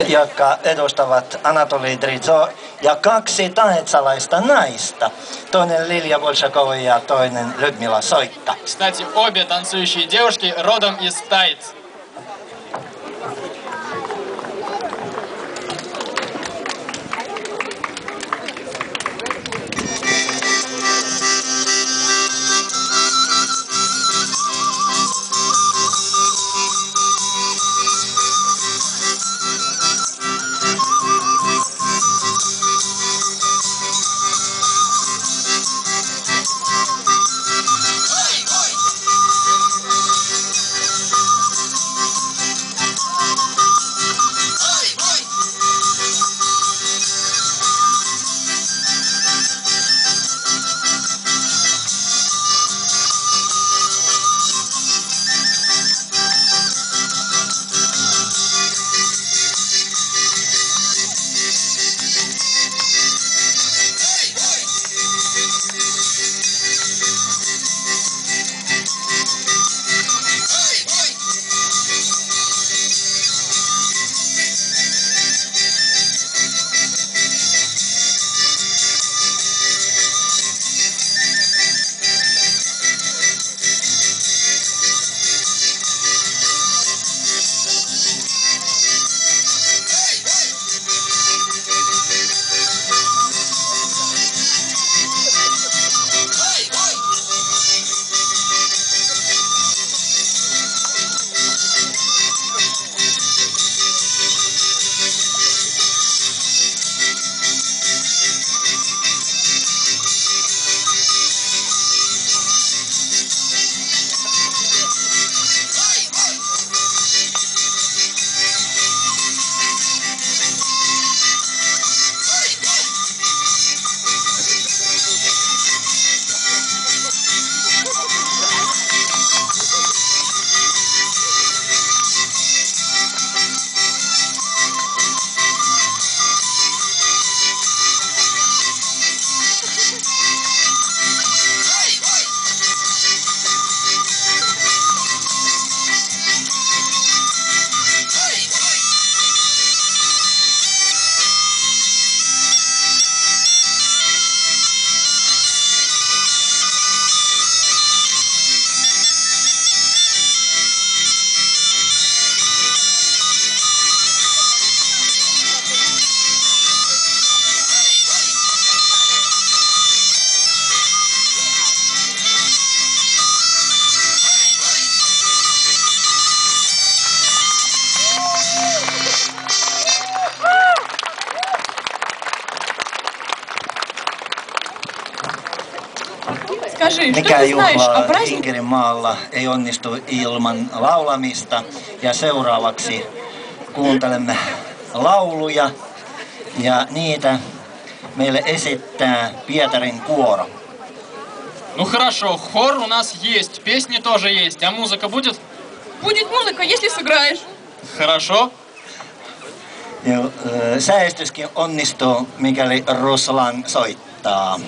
jotka edustavat Anatoli Drizo, ja 2 taetsalaista naista. Toinen Lilja Bolshakova ja toinen Людмила Сойка. Кстати, обе танцующие девушки родом из Таиц. Mikä juhla Inkerinmaalla ei onnistu ilman laulamista, ja seuraavaksi kuuntelemme lauluja ja niitä meille esittää Pietarin kuoro. Ну хорошо, хор у нас есть, песни тоже есть, а музыка будет? Будет музыка, если сыграешь. Хорошо. Säestyskin onnistuu, mikäli Ruslan soittaa.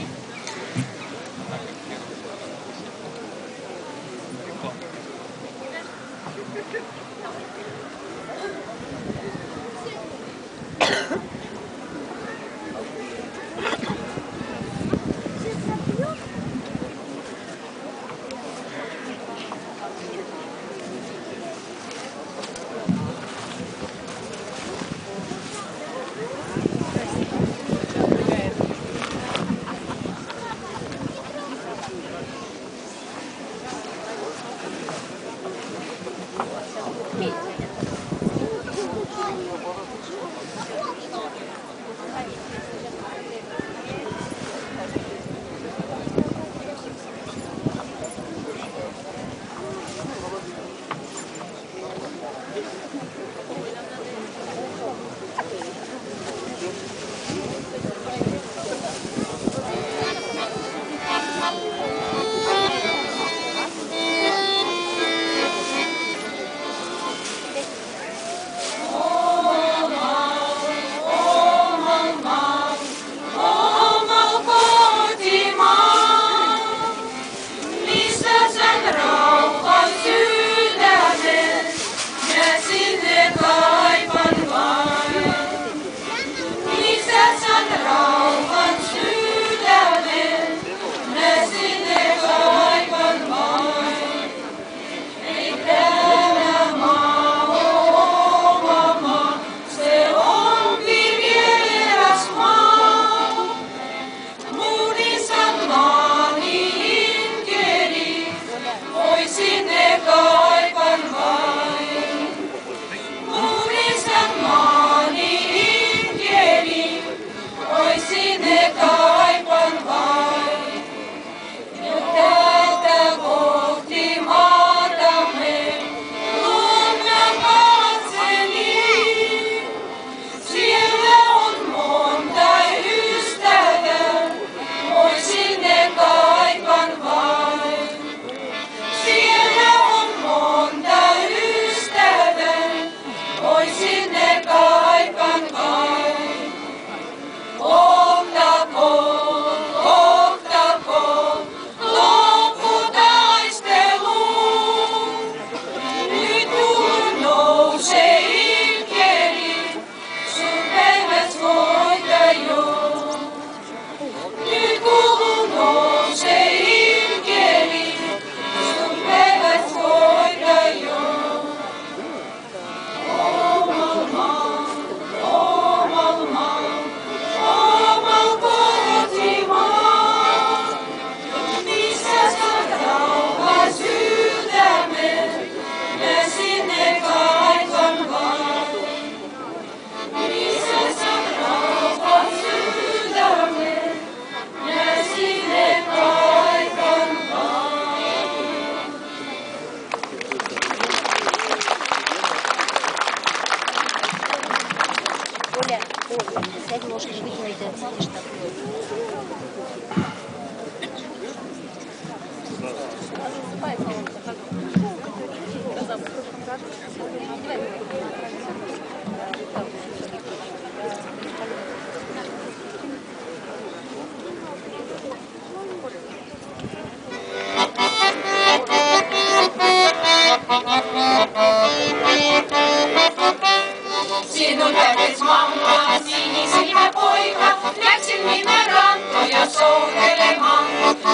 Sinun täytyis mamma, sinisilmä poika, läksin minä rantoja soutelemaan.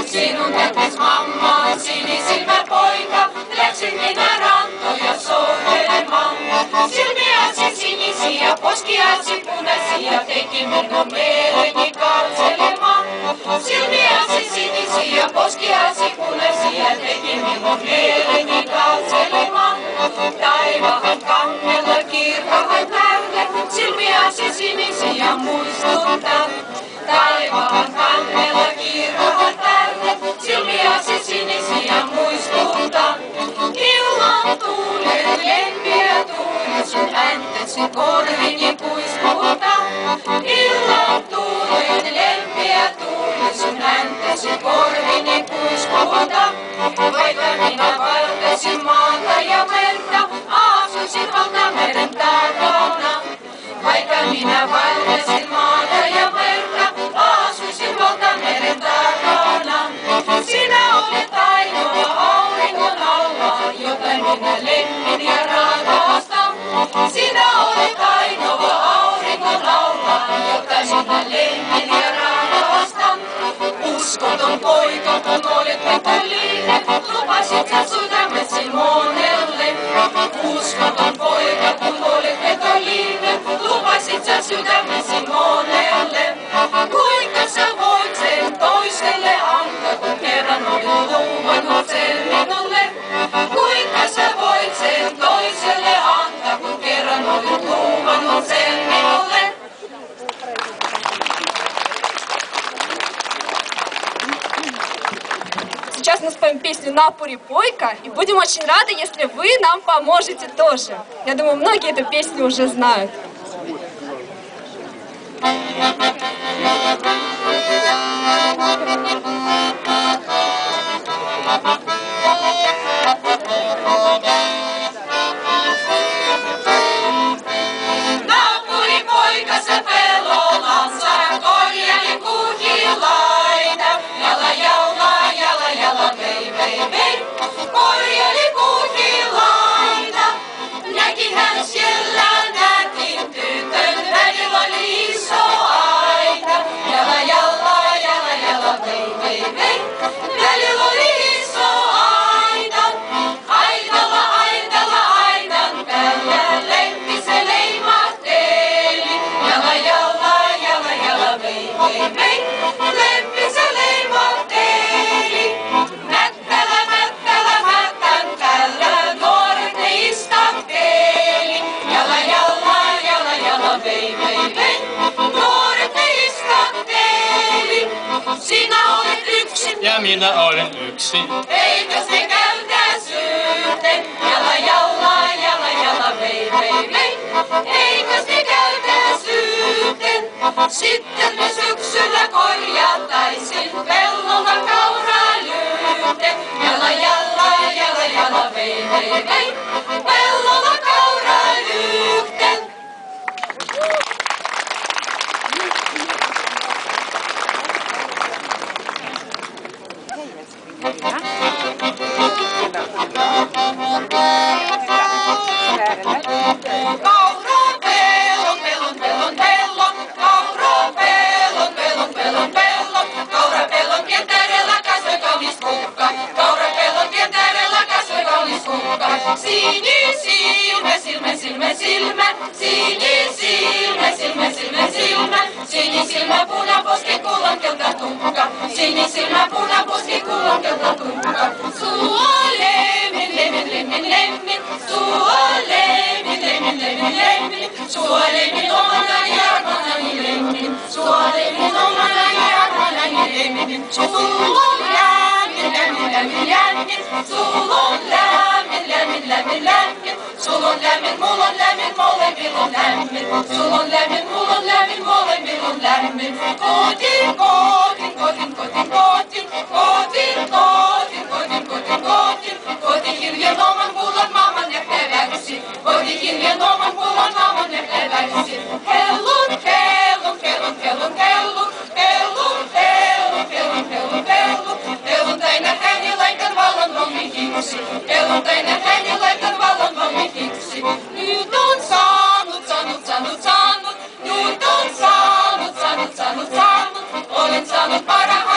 Sinun täytyis mamma, sinisilmä poika, läksin minä rantoja soutelemaan. Silmiäsi sinisiä, poskiasi punaisia, teki minun mieleni katselemaan. Silmiäsi sinisiä, poskiasi punaisia, teki minun mieleni katselemaan. Taivahan kannella kirkkahan tähdet, silmiäsi sinisiä muistuttaa. Taivaan kannella kirkkahan tähdet, silmiäsi sinisiä muistuttaa. Illan tuulet, lempiä tuulet, sun ääntäsi korvini kuiskuttaa. Illan tuulet, lempiä tuulet, sun ääntäsi korvini kuiskuttaa. Vaikka minä valtasin maata ja merta, asuisin valtameren takana. Vaikka minä valtasin maata ja merta, asuisin valtameren takana. Sinä olet ainoa auringon alla, jota minä lemmin ja rakastan. Sinä olet ainoa auringon alla, jota minä lemmin ja rakastan. Uskoton poika, kun olet petollinen, lupasit sä sydämesi monelle. Uskoton poika, kun olet petollinen, lupasit sä sydämesi monelle. Kuinka sä voit sen toiselle antaa, kun kerran olet luvannut sen minulle? Kuinka sä voit sen toiselle antaa, kun kerran olet luvannut sen minulle? Сейчас мы споем песню «Напури пойка» и будем очень рады, если вы нам поможете тоже. Я думаю, многие эту песню уже знают. Napuri poika se pellolansa korjali kuhilaita. Jala jala jala vei vei vei. Korjali kuhilaita. Näki hän siellä nätin tytön, välillä oli iso aita. Jala jala vei vei vei. Välillä oli iso aita. Aitalla aitan päällä lempi se leimahteli. Jala jala vei vei vei. Lempi se leimahteli. Mättälä mättän päällä nuoret ne istahteli. Jala jala vei vei vei. Nuoret ne istahteli. Sinä olet yksin. Ja minä olen yksin. Eikös ne käytäs yhteen? Jala vei vei vei. Eikös ne käytäs yhteen? Sitten me syksyllä korjataisin pellolla kauralyyhteen. Jala vei vei vei. Pellolla kauralyyhteen. Kaura pellon, kaura pellon. Kaura pellon pientäärellä kasvoi kaunis kukka. Kaura pellon pientäärellä kasvoi kaunis kukka. Sinisilmä, sinisilmä, punaposki kullankelta tukka. Sinisilmä, punaposki kullankelta tukka. Suu on lemmin, suu on lemmin. Suu on lemmin omanani armanani lemmin. Suu on lemmin omanani armanani lemmin. Suu on lämmin. Suu on lämmin. Sul on lämmin, mul on lämmin, molemmilla on lämmin. Sul on lämmin, mul on lämmin, molemmilla on lämmin. Kotiin. Kotiin hiljan oman kullan maailman nähtäväksi. värsi. Hellun, hellun, hellun, hellun, hellun, hellun, hellun, hellun, hellun, hellun. Hellun täinä häni laitan vallan vommi hiksi. Hellun täinä häni laitan vallan vommi hiksi. Nyt on saanut, saanut, saanut, saanut. Nyt on saanut, saanut, saanut, saanut. Olen saanut parhaan.